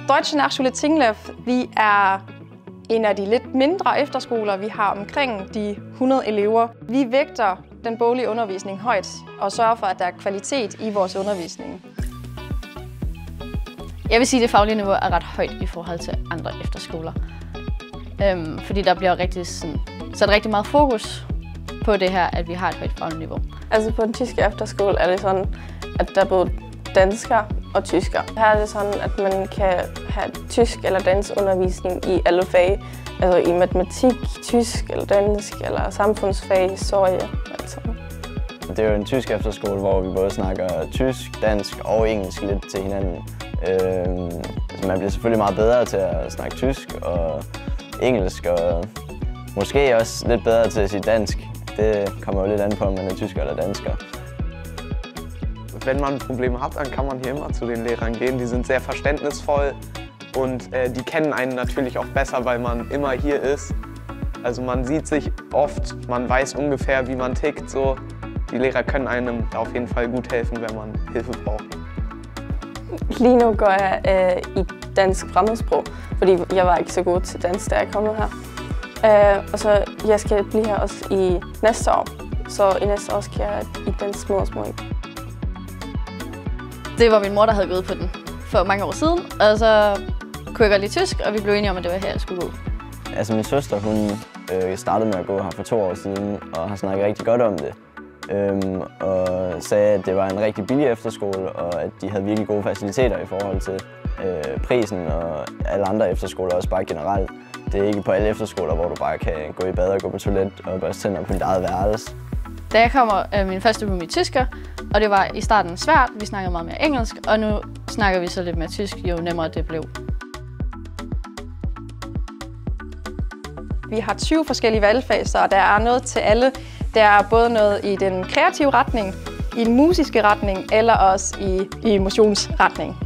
Deutsche Nachschule Tinglev, vi er en af de lidt mindre efterskoler. Vi har omkring de 100 elever. Vi vægter den boglige undervisning højt og sørger for, at der er kvalitet i vores undervisning. Jeg vil sige, at det faglige niveau er ret højt i forhold til andre efterskoler. Fordi der bliver sat rigtig meget fokus på det her, at vi har et højt fagligt niveau. Altså på den tyske efterskole er det sådan, at der er både danskere og tysker. Her er det sådan, at man kan have tysk eller dansk undervisning i alle fag. Altså i matematik, tysk eller dansk eller samfundsfag, historie og alt sådan. Det er jo en tysk efterskole, hvor vi både snakker tysk, dansk og engelsk lidt til hinanden. Man bliver selvfølgelig meget bedre til at snakke tysk og engelsk, og måske også lidt bedre til at sige dansk. Det kommer jo lidt an på, om man er tysker eller dansker. Wenn man Probleme hat, dann kann man hier immer zu den Lehrern gehen. Die sind sehr verständnisvoll und die kennen einen natürlich auch besser, weil man immer hier ist. Also man sieht sich oft, man weiß ungefähr, wie man tickt. So. Die Lehrer können einem auf jeden Fall gut helfen, wenn man Hilfe braucht. Lige nu går jeg i dansk fremmedsprog, fordi jeg var ikke så god til dansk, da jeg kom her. Og så jeg skal blive her også i næste år, så i næste år skal jeg i dansk modersmål. Det var min mor, der havde gået på den for mange år siden, og så kunne jeg godt lide tysk, og vi blev enige om, at det var her, jeg skulle gå. Altså min søster, hun startede med at gå her for 2 år siden, og har snakket rigtig godt om det. Og sagde, at det var en rigtig billig efterskole, og at de havde virkelig gode faciliteter i forhold til prisen, og alle andre efterskoler også bare generelt. Det er ikke på alle efterskoler, hvor du bare kan gå i bad og gå på toilet og børste tænder på dit eget værelse. Da jeg kommer min første roomie tysker, og det var i starten svært. Vi snakkede meget mere engelsk, og nu snakker vi så lidt mere tysk, jo nemmere det blev. Vi har 20 forskellige valgfag, så der er noget til alle. Der er både noget i den kreative retning, i den musiske retning, eller også i emotionsretning.